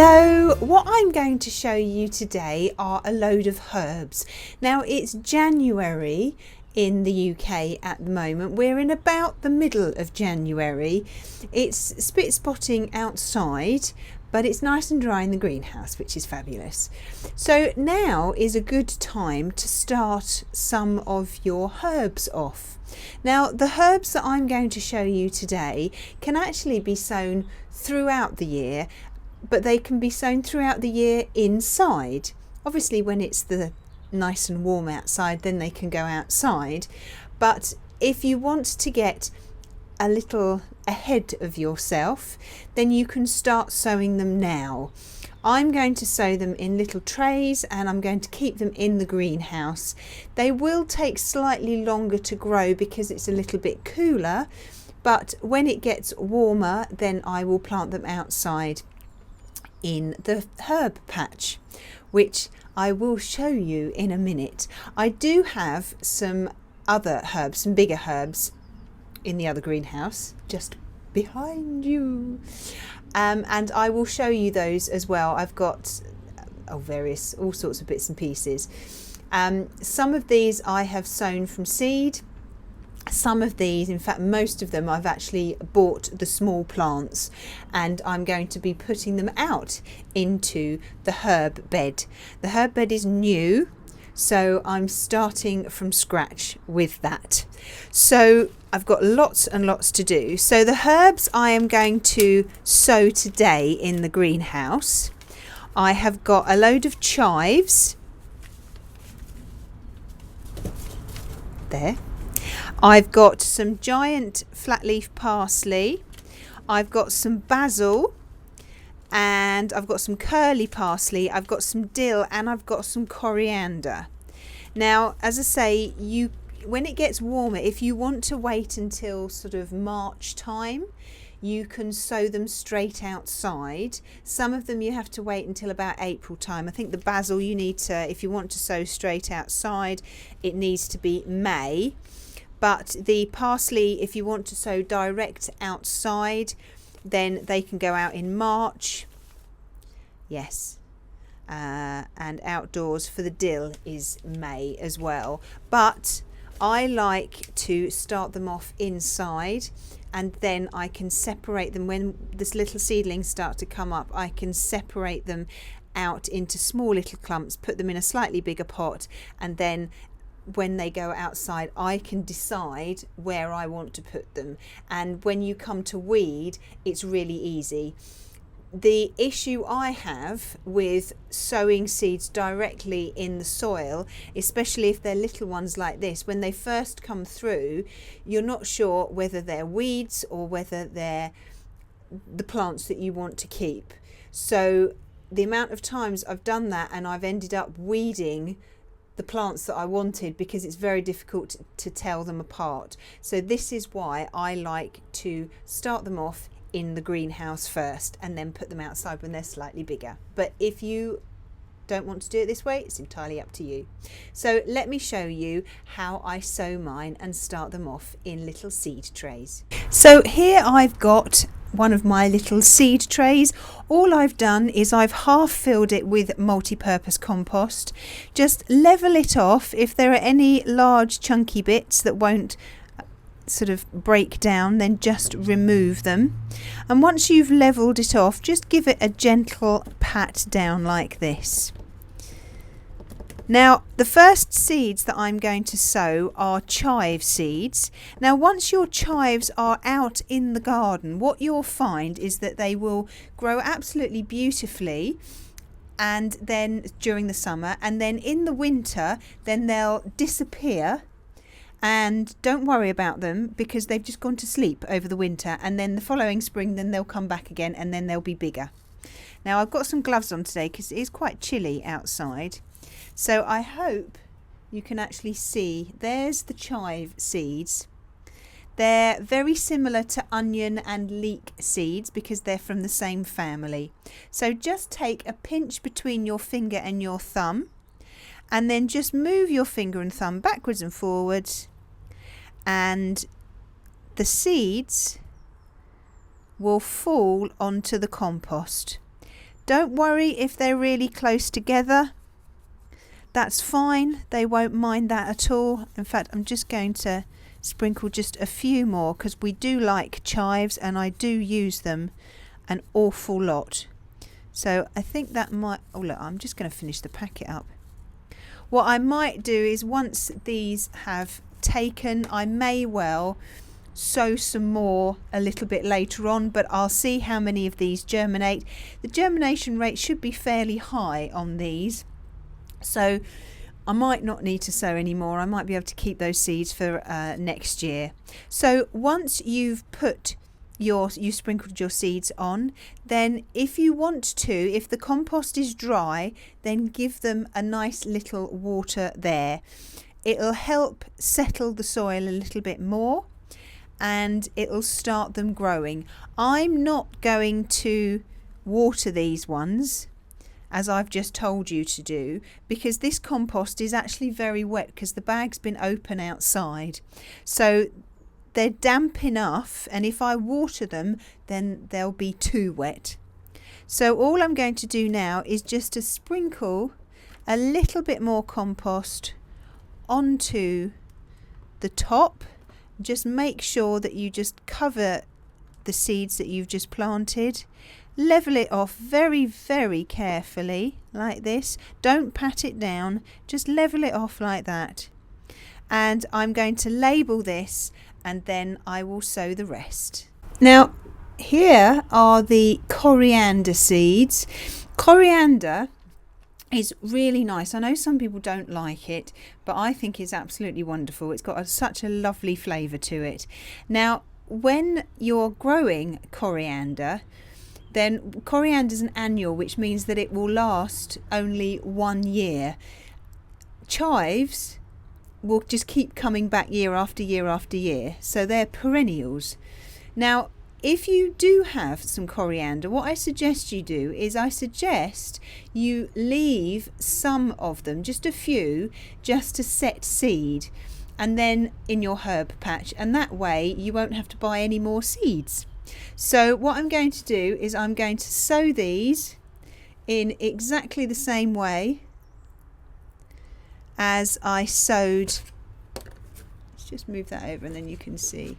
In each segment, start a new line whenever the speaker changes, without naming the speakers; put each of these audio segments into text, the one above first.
Hello, what I'm going to show you today are a load of herbs. Now it's January in the UK at the moment. We're in about the middle of January. It's spit spotting outside, but it's nice and dry in the greenhouse, which is fabulous. So now is a good time to start some of your herbs off. Now the herbs that I'm going to show you today can actually be sown throughout the year, but they can be sown throughout the year inside. Obviously when it's the nice and warm outside, then they can go outside, but if you want to get a little ahead of yourself, then you can start sowing them now. I'm going to sow them in little trays and I'm going to keep them in the greenhouse. They will take slightly longer to grow because it's a little bit cooler, but when it gets warmer then I will plant them outside in the herb patch, which I will show you in a minute. I do have some other herbs, some bigger herbs in the other greenhouse just behind you, and I will show you those as well. I've got all sorts of bits and pieces. Some of these I have sown from seed. Some of these, in fact most of them, I've actually bought the small plants and I'm going to be putting them out into the herb bed. The herb bed is new, so I'm starting from scratch with that. So I've got lots and lots to do. So the herbs I am going to sow today in the greenhouse, I have got a load of chives. There. I've got some giant flat leaf parsley, I've got some basil, and I've got some curly parsley, I've got some dill, and I've got some coriander. Now, as I say, when it gets warmer, if you want to wait until sort of March time, you can sow them straight outside. Some of them you have to wait until about April time. I think the basil you need to, if you want to sow straight outside, it needs to be May. But the parsley, if you want to sow direct outside, then they can go out in March. Yes. And outdoors for the dill is May as well. But I like to start them off inside, and then I can separate them when this little seedlings start to come up. I can separate them out into small little clumps, put them in a slightly bigger pot, and then when they go outside I can decide where I want to put them. And when you come to weed, it's really easy. The issue I have with sowing seeds directly in the soil, especially if they're little ones like this, when they first come through, you're not sure whether they're weeds or whether they're the plants that you want to keep. So the amount of times I've done that and I've ended up weeding the plants that I wanted because it's very difficult to tell them apart. So this is why I like to start them off in the greenhouse first and then put them outside when they're slightly bigger. But if you don't want to do it this way, it's entirely up to you. So let me show you how I sow mine and start them off in little seed trays. So here I've got one of my little seed trays. All I've done is I've half filled it with multi-purpose compost. Just level it off. If there are any large chunky bits that won't sort of break down, then just remove them. And once you've leveled it off, just give it a gentle pat down like this. Now the first seeds that I'm going to sow are chive seeds. Now once your chives are out in the garden, what you'll find is that they will grow absolutely beautifully, and then during the summer, and then in the winter then they'll disappear, and don't worry about them because they've just gone to sleep over the winter, and then the following spring then they'll come back again and then they'll be bigger. Now I've got some gloves on today because it is quite chilly outside. So I hope you can actually see, there's the chive seeds. They're very similar to onion and leek seeds because they're from the same family. So just take a pinch between your finger and your thumb, and then just move your finger and thumb backwards and forwards, and the seeds will fall onto the compost. Don't worry if they're really close together. That's fine. They won't mind that at all. In fact, I'm just going to sprinkle just a few more because we do like chives and I do use them an awful lot. So I think that might, oh look, I'm just going to finish the packet up. What I might do is once these have taken, I may well sow some more a little bit later on, but I'll see how many of these germinate. The germination rate should be fairly high on these, so I might not need to sow anymore. I might be able to keep those seeds for next year. So once you've put you sprinkled your seeds on, then if you want to, if the compost is dry, then give them a nice little water there. It'll help settle the soil a little bit more and it'll start them growing. I'm not going to water these ones as I've just told you to do, because this compost is actually very wet because the bag's been open outside. So they're damp enough, and if I water them then they'll be too wet. So all I'm going to do now is just to sprinkle a little bit more compost onto the top. Just make sure that you just cover the seeds that you've just planted. Level it off very, very carefully like this. Don't pat it down, just level it off like that. And I'm going to label this and then I will sow the rest. Now here are the coriander seeds. Coriander is really nice. I know some people don't like it, but I think it's absolutely wonderful. It's got such a lovely flavour to it. Now when you're growing coriander, then coriander is an annual, which means that it will last only 1 year. Chives will just keep coming back year after year after year, so they're perennials. Now if you do have some coriander, what I suggest you do is I suggest you leave some of them, just a few, just to set seed and then in your herb patch, and that way you won't have to buy any more seeds. So what I'm going to do is I'm going to sow these in exactly the same way as I sowed. Let's just move that over and then you can see.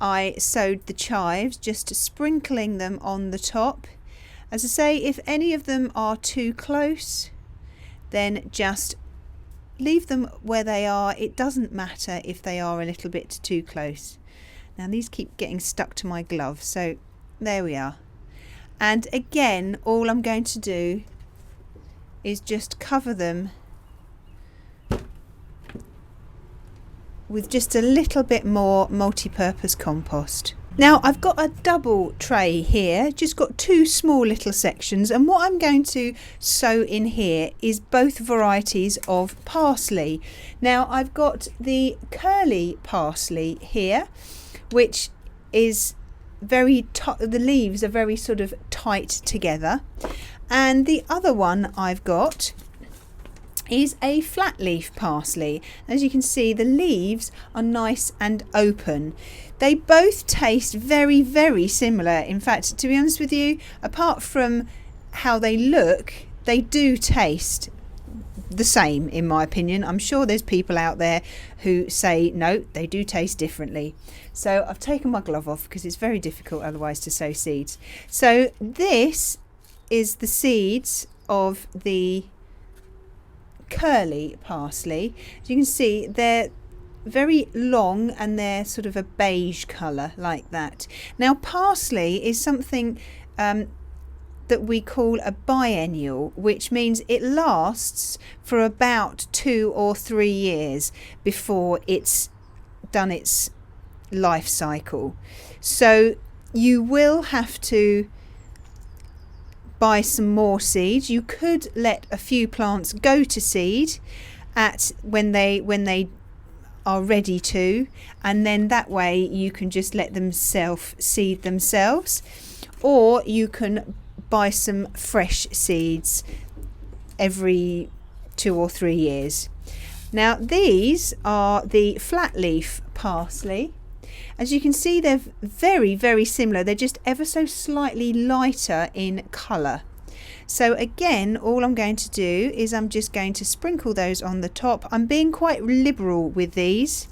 I sowed the chives, just sprinkling them on the top. As I say, if any of them are too close, then just leave them where they are. It doesn't matter if they are a little bit too close. Now these keep getting stuck to my glove, so there we are. And again, all I'm going to do is just cover them with just a little bit more multi-purpose compost. Now I've got a double tray here, just got 2 small little sections, and what I'm going to sow in here is both varieties of parsley. Now I've got the curly parsley here, which is very the leaves are very sort of tight together, and the other one I've got is a flat leaf parsley. As you can see, the leaves are nice and open. They both taste very, very similar. In fact, to be honest with you, apart from how they look, they do taste the same in my opinion. I'm sure there's people out there who say no, they do taste differently. So I've taken my glove off because it's very difficult otherwise to sow seeds. So this is the seeds of the curly parsley. As you can see, they're very long and they're sort of a beige colour like that. Now parsley is something that we call a biennial, which means it lasts for about 2 or 3 years before it's done its life cycle. So you will have to buy some more seeds. You could let a few plants go to seed at when they are ready to, and then that way you can just let them self-seed themselves, or you can buy some fresh seeds every 2 or 3 years. Now these are the flat leaf parsley, As you can see, they're very, very similar. They're just ever so slightly lighter in colour. So again, all I'm going to do is I'm just going to sprinkle those on the top. I'm being quite liberal with these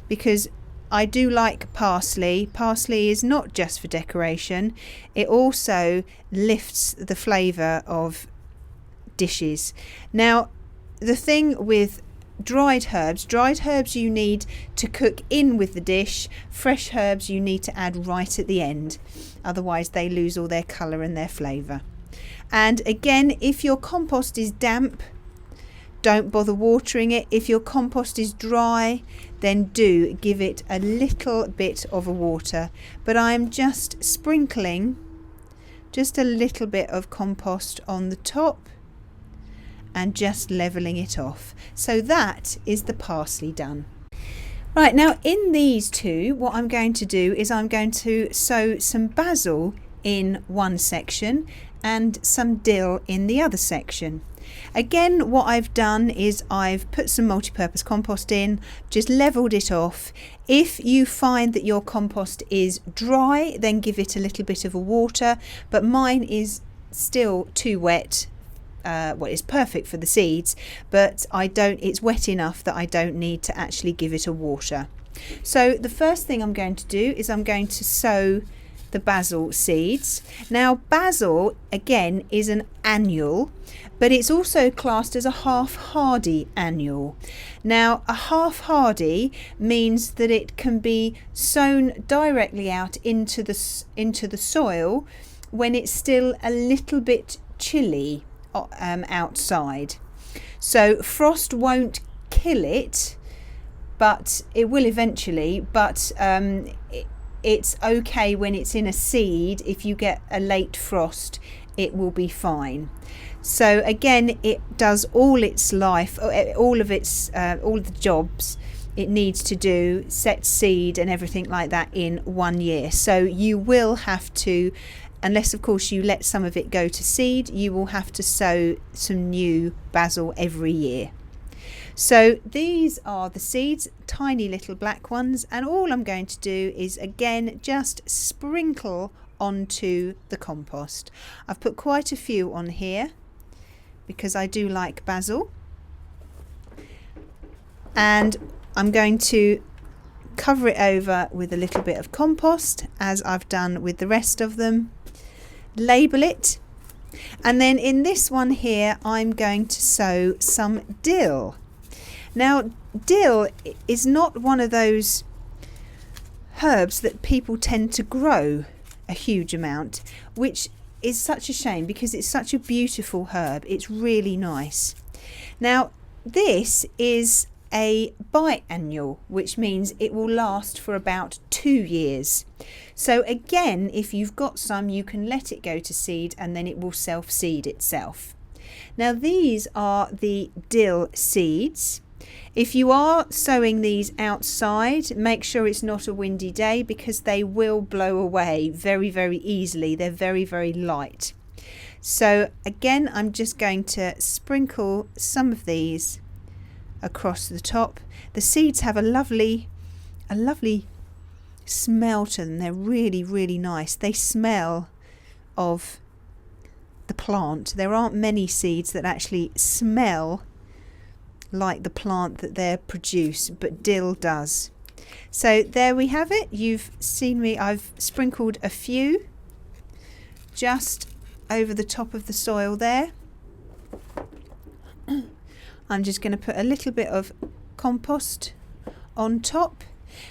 because I do like parsley. Parsley is not just for decoration. It also lifts the flavour of dishes. Now, the thing with dried herbs you need to cook in with the dish. Fresh herbs you need to add right at the end. Otherwise they lose all their colour and their flavour. And again, if your compost is damp, don't bother watering it. If your compost is dry, then do give it a little bit of a water. But I'm just sprinkling just a little bit of compost on the top and just levelling it off. So that is the parsley done. Right, now in these two, what I'm going to do is I'm going to sow some basil in one section and some dill in the other section. Again, what I've done is I've put some multi-purpose compost in, just levelled it off. If you find that your compost is dry, then give it a little bit of a water, but mine is still too wet. Well, it's perfect for the seeds, but it's wet enough that I don't need to actually give it a water. So the first thing I'm going to do is I'm going to sow the basil seeds. Now basil again is an annual, but it's also classed as a half hardy annual. Now a half hardy means that it can be sown directly out into the soil when it's still a little bit chilly outside. So frost won't kill it, but it will eventually, but it's okay when it's in a seed. If you get a late frost, it will be fine. So again, it does all its life, all of the jobs it needs to do, set seed and everything like that in 1 year. So you will have to, unless of course you let some of it go to seed, you will have to sow some new basil every year. So these are the seeds, tiny little black ones, and all I'm going to do is again just sprinkle onto the compost. I've put quite a few on here because I do like basil, and I'm going to cover it over with a little bit of compost as I've done with the rest of them. Label it, and then in this one here I'm going to sow some dill. Now dill is not one of those herbs that people tend to grow a huge amount, which is such a shame because it's such a beautiful herb. It's really nice. Now this is a biannual, which means it will last for about 2 years. So again, if you've got some, you can let it go to seed and then it will self-seed itself. Now these are the dill seeds. If you are sowing these outside, make sure it's not a windy day because they will blow away very, very easily. They're very, very light. So again, I'm just going to sprinkle some of these across the top. The seeds have a lovely smell to them. They're really, really nice. They smell of the plant. There aren't many seeds that actually smell like the plant that they produce, but dill does. So there we have it. You've seen me, I've sprinkled a few just over the top of the soil there. I'm just going to put a little bit of compost on top.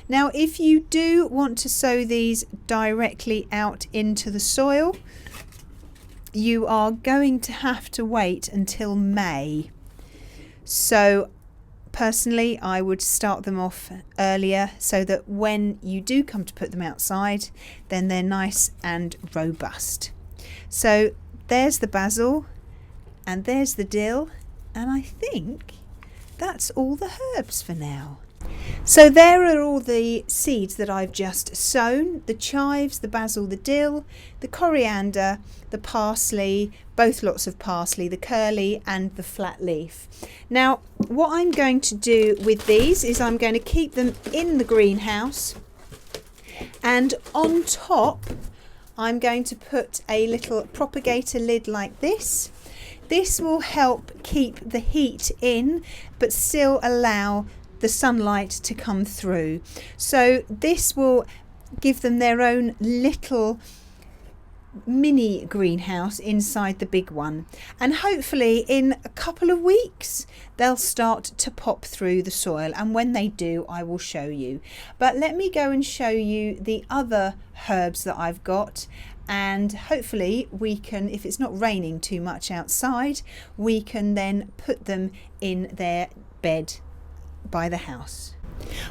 Now if you do want to sow these directly out into the soil, you are going to have to wait until May. So personally I would start them off earlier so that when you do come to put them outside, then they're nice and robust. So there's the basil and there's the dill, and I think that's all the herbs for now. So there are all the seeds that I've just sown: the chives, the basil, the dill, the coriander, the parsley, both lots of parsley, the curly and the flat leaf. Now what I'm going to do with these is I'm going to keep them in the greenhouse And on top, I'm going to put a little propagator lid like this. This will help keep the heat in, but still allow the sunlight to come through. So this will give them their own little mini greenhouse inside the big one, and hopefully in a couple of weeks they'll start to pop through the soil, and when they do I will show you. But let me go and show you the other herbs that I've got, and hopefully we can, if it's not raining too much outside, we can then put them in their bed by the house.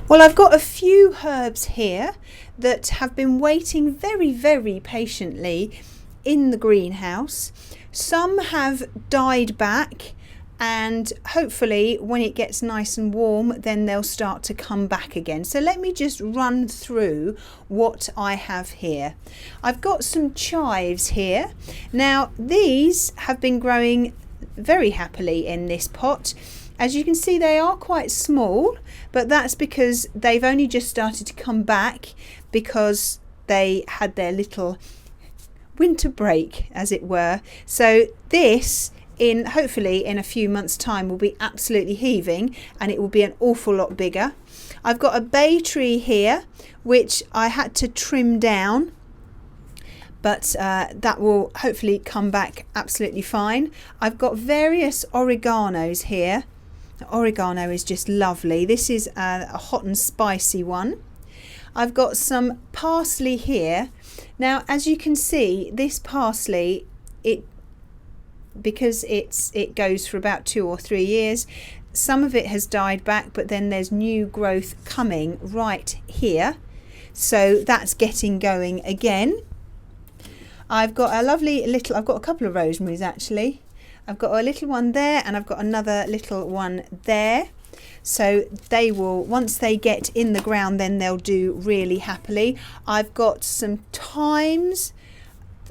Well, I've got a few herbs here that have been waiting very patiently in the greenhouse. Some have died back, and hopefully when it gets nice and warm then they'll start to come back again. So let me just run through what I have here. I've got some chives here. Now these have been growing very happily in this pot. As you can see, they are quite small, but that's because they've only just started to come back because they had their little winter break, as it were. So this, hopefully in a few months' time, will be absolutely heaving, and it will be an awful lot bigger. I've got a bay tree here, which I had to trim down, but that will hopefully come back absolutely fine. I've got various oreganos here. The oregano is just lovely. This is a hot and spicy one. I've got some parsley here. Now, as you can see, this parsley, because it goes for about 2 or 3 years, some of it has died back, but then there's new growth coming right here. So that's getting going again. I've got a lovely little, I've got a couple of rosemaries actually. I've got a little one there, and I've got another little one there. So they will, once they get in the ground, then they'll do really happily. I've got some thymes,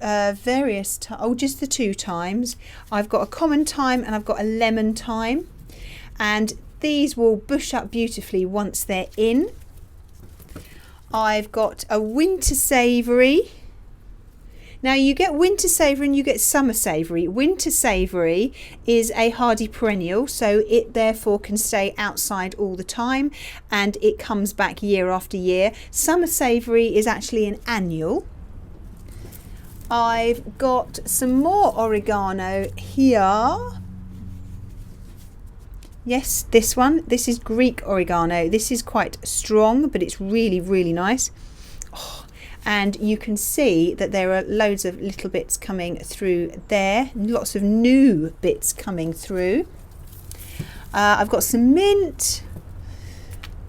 just the 2 thymes. I've got a common thyme and I've got a lemon thyme, and these will bush up beautifully once they're in. I've got a winter savoury. Now you get winter savoury and you get summer savoury. Winter savoury is a hardy perennial, so it therefore can stay outside all the time and it comes back year after year. Summer savoury is actually an annual. I've got some more oregano here. Yes, this one. This is Greek oregano. This is quite strong, but it's really nice. And you can see that there are loads of little bits coming through there, lots of new bits coming through. I've got some mint,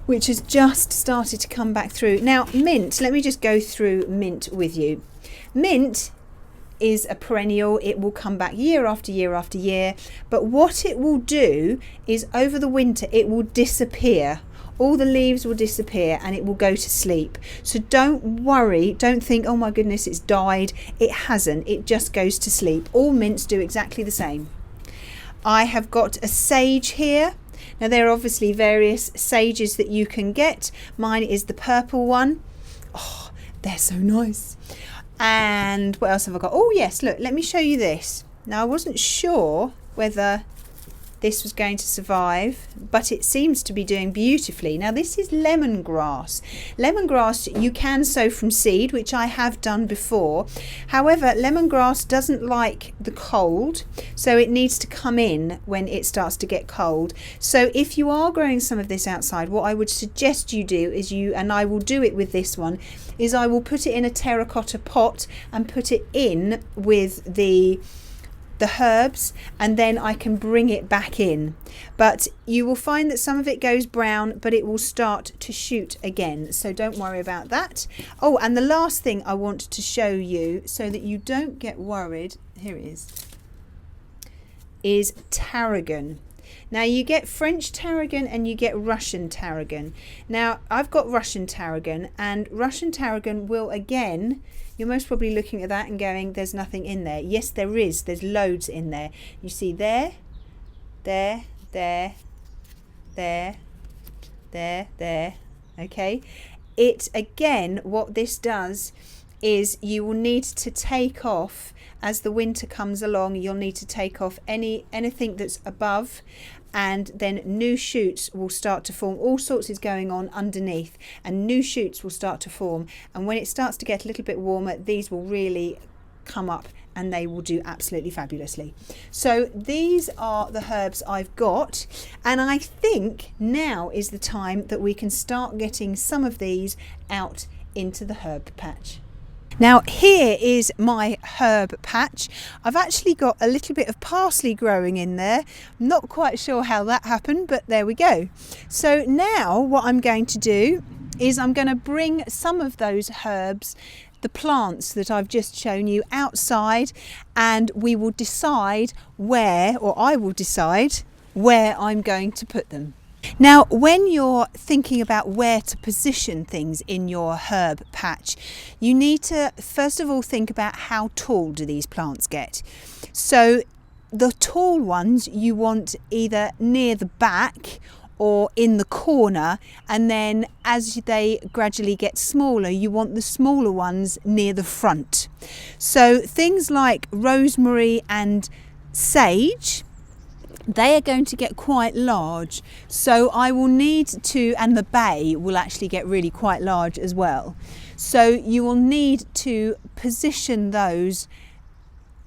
which has just started to come back through. Now mint, let me just go through mint with you. Mint is a perennial. It will come back year after year after year, but what it will do is over the winter it will disappear. All the leaves will disappear and it will go to sleep. So don't worry, don't think, oh my goodness, it's died. It hasn't, it just goes to sleep. All mints do exactly the same. I have got a sage here. Now there are obviously various sages that you can get. Mine is the purple one. Oh, they're so nice. And what else have I got? Oh yes, look, let me show you this. Now I wasn't sure whether this was going to survive, but it seems to be doing beautifully. Now this is lemongrass. Lemongrass you can sow from seed, which I have done before. However, lemongrass doesn't like the cold, so it needs to come in when it starts to get cold. So if you are growing some of this outside, what I would suggest you do is and I will do it with this one, is I will put it in a terracotta pot and put it in with the herbs, and then I can bring it back in. But you will find that some of it goes brown, but it will start to shoot again, so don't worry about that. Oh, and the last thing I want to show you so that you don't get worried, here it is tarragon. Now you get French tarragon and you get Russian tarragon. Now I've got Russian tarragon, and Russian tarragon will again, you're most probably looking at that and going, there's nothing in there. Yes, there is. There's loads in there. You see there, there. Okay. it again, what this does is you will need to take off, as the winter comes along, you'll need to take off anything that's above, and then new shoots will start to form. All sorts is going on underneath, and new shoots will start to form, and when it starts to get a little bit warmer, these will really come up and they will do absolutely fabulously. So these are the herbs I've got, and I think now is the time that we can start getting some of these out into the herb patch. Now here is my herb patch. I've actually got a little bit of parsley growing in there. I'm not quite sure how that happened, but there we go. So now what I'm going to do is I'm going to bring some of those herbs, the plants that I've just shown you, outside, and we will decide where, or I will decide where I'm going to put them. Now, when you're thinking about where to position things in your herb patch, you need to first of all think about how tall do these plants get. So the tall ones you want either near the back or in the corner, and then as they gradually get smaller, you want the smaller ones near the front. So things like rosemary and sage, they are going to get quite large, so I will need to, and the bay will actually get really quite large as well, so you will need to position those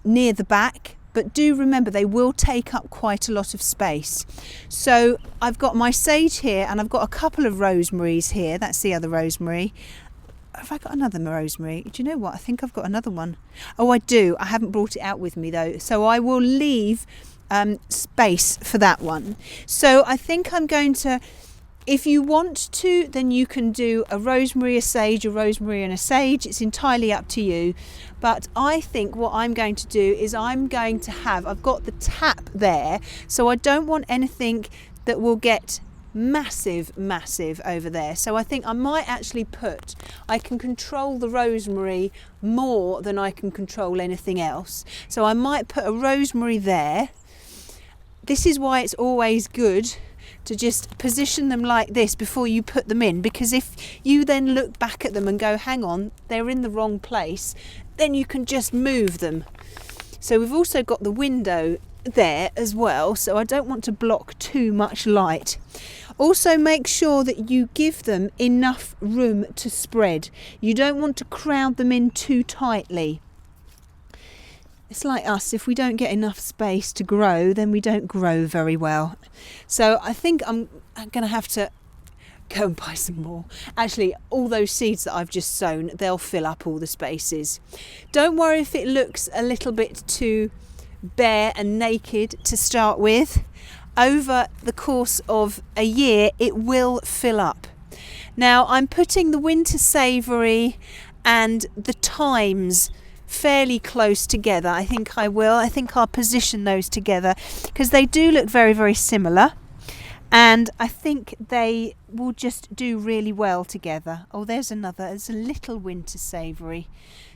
near the back, but do remember they will take up quite a lot of space. So I've got my sage here, and I've got a couple of rosemaries here. That's the other rosemary. Have I got another rosemary? Do you know what? I think I've got another one. Oh, I do. I haven't brought it out with me though, so I will leave space for that one. So I think I'm going to, if you want to, then you can do a rosemary, a sage, a rosemary and a sage. It's entirely up to you. But I think what I'm going to do is I've got the tap there, so I don't want anything that will get massive over there. So I think I might actually I can control the rosemary more than I can control anything else. So I might put a rosemary there. This is why it's always good to just position them like this before you put them in, because if you then look back at them and go, hang on, they're in the wrong place, then you can just move them. So we've also got the window there as well, so I don't want to block too much light. Also make sure that you give them enough room to spread. You don't want to crowd them in too tightly. It's like us, if we don't get enough space to grow, then we don't grow very well. So I think I'm going to have to go and buy some more. Actually, all those seeds that I've just sown, they'll fill up all the spaces. Don't worry if it looks a little bit too bare and naked to start with. Over the course of a year, it will fill up. Now, I'm putting the winter savoury and the thymes fairly close together. I think I'll position those together because they do look very similar, and I think they will just do really well together. Oh, there's a little winter savoury.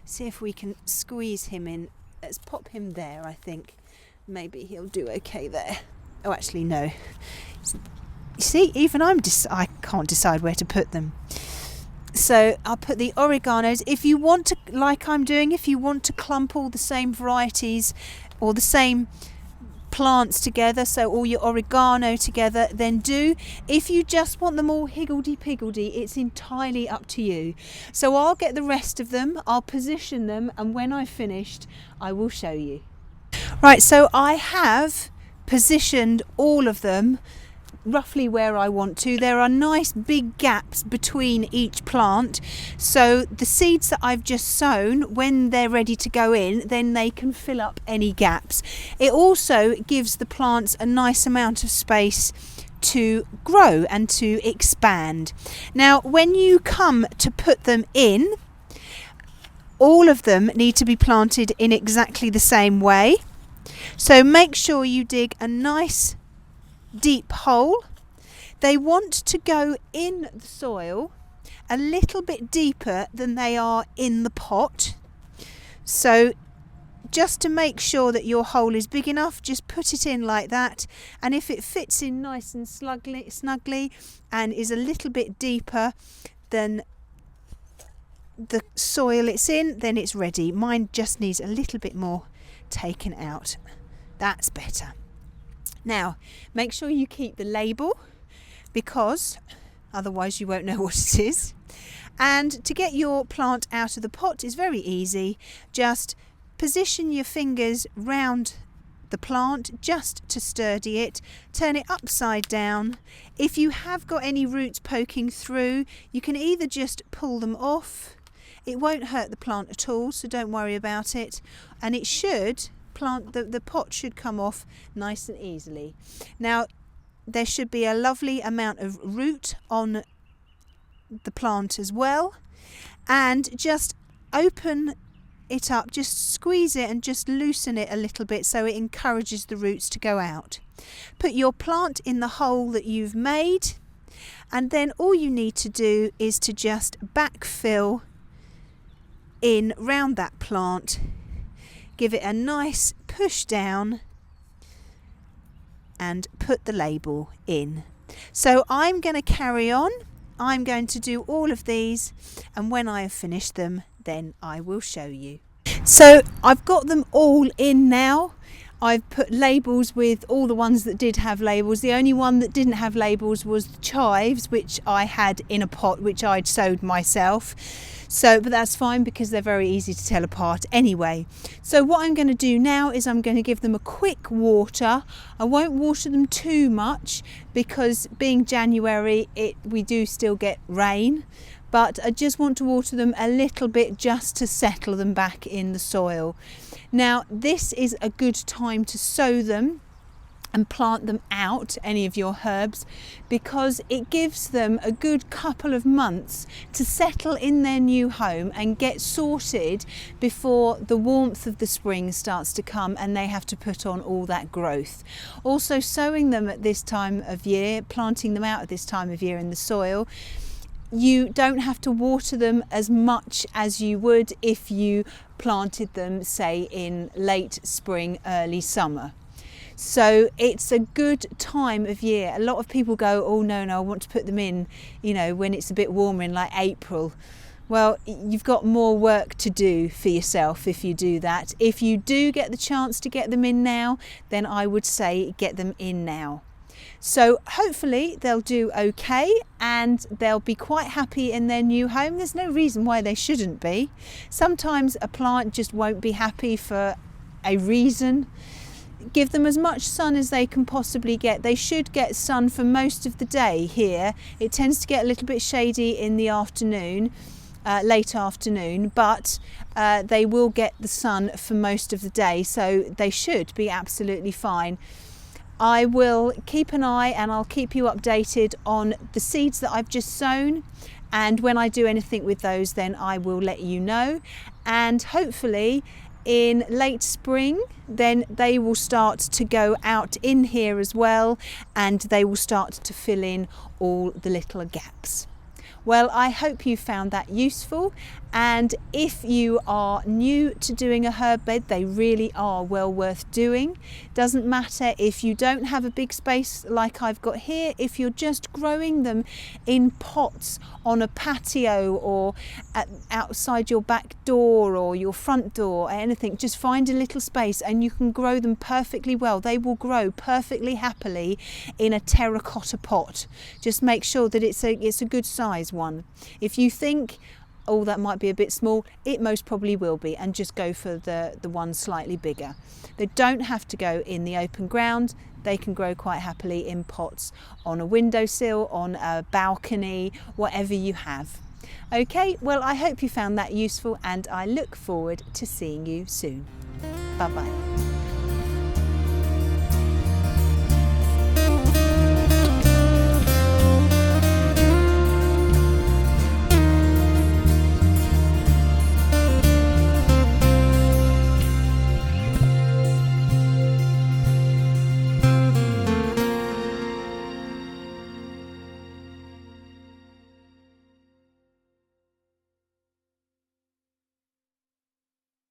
See if we can squeeze him in. Let's pop him there. I think maybe he'll do okay there. Oh, actually no, you see, even I can't decide where to put them. So I'll put the oreganos. If you want to, like I'm doing, if you want to clump all the same varieties or the same plants together, so all your oregano together, then do. If you just want them all higgledy-piggledy, it's entirely up to you. So I'll get the rest of them, I'll position them, and when I've finished, I will show you. Right, so I have positioned all of them roughly where I want to. There are nice big gaps between each plant, so the seeds that I've just sown, when they're ready to go in, then they can fill up any gaps. It also gives the plants a nice amount of space to grow and to expand. Now, when you come to put them in, all of them need to be planted in exactly the same way. So make sure you dig a nice deep hole. They want to go in the soil a little bit deeper than they are in the pot. So just to make sure that your hole is big enough, just put it in like that, and if it fits in nice and snugly and is a little bit deeper, then the soil it's in, then it's ready. Mine just needs a little bit more taken out. That's better. Now, make sure you keep the label, because otherwise you won't know what it is. And to get your plant out of the pot is very easy. Just position your fingers round the plant just to sturdy it. Turn it upside down. If you have got any roots poking through, you can either just pull them off. It won't hurt the plant at all, so don't worry about it. And it should, the pot should come off nice and easily. Now, there should be a lovely amount of root on the plant as well. And just open it up, just squeeze it and just loosen it a little bit so it encourages the roots to go out. Put your plant in the hole that you've made, and then all you need to do is to just backfill in round that plant, give it a nice push down and put the label in. So I'm going to carry on. I'm going to do all of these, and when I have finished them, then I will show you. So I've got them all in now. I've put labels with all the ones that did have labels. The only one that didn't have labels was the chives, which I had in a pot, which I'd sowed myself. But that's fine because they're very easy to tell apart anyway. So what I'm going to do now is I'm going to give them a quick water. I won't water them too much because being January, we do still get rain. But I just want to water them a little bit just to settle them back in the soil. Now, this is a good time to sow them and plant them out, any of your herbs, because it gives them a good couple of months to settle in their new home and get sorted before the warmth of the spring starts to come and they have to put on all that growth. Also, sowing them at this time of year, planting them out at this time of year in the soil, you don't have to water them as much as you would if you planted them, say, in late spring, early summer. So it's a good time of year. A lot of people go, oh no, I want to put them in, when it's a bit warmer in like April. Well, you've got more work to do for yourself if you do that. If you do get the chance to get them in now, then I would say get them in now. So hopefully they'll do okay and they'll be quite happy in their new home. There's no reason why they shouldn't be. Sometimes a plant just won't be happy for a reason. Give them as much sun as they can possibly get. They should get sun for most of the day here. It tends to get a little bit shady in the afternoon, late afternoon, but they will get the sun for most of the day, so they should be absolutely fine. I will keep an eye and I'll keep you updated on the seeds that I've just sown, and when I do anything with those, then I will let you know. And hopefully in late spring, then they will start to go out in here as well, and they will start to fill in all the little gaps. Well, I hope you found that useful, and if you are new to doing a herb bed, they really are well worth doing. Doesn't matter if you don't have a big space like I've got here. If you're just growing them in pots on a patio or outside your back door or your front door or anything, just find a little space and you can grow them perfectly well. They will grow perfectly happily in a terracotta pot. Just make sure that it's a good size one. If you think, oh, that might be a bit small, it most probably will be, and just go for the one slightly bigger. They don't have to go in the open ground. They can grow quite happily in pots on a windowsill, on a balcony, whatever you have. Okay, well, I hope you found that useful, and I look forward to seeing you soon. Bye bye.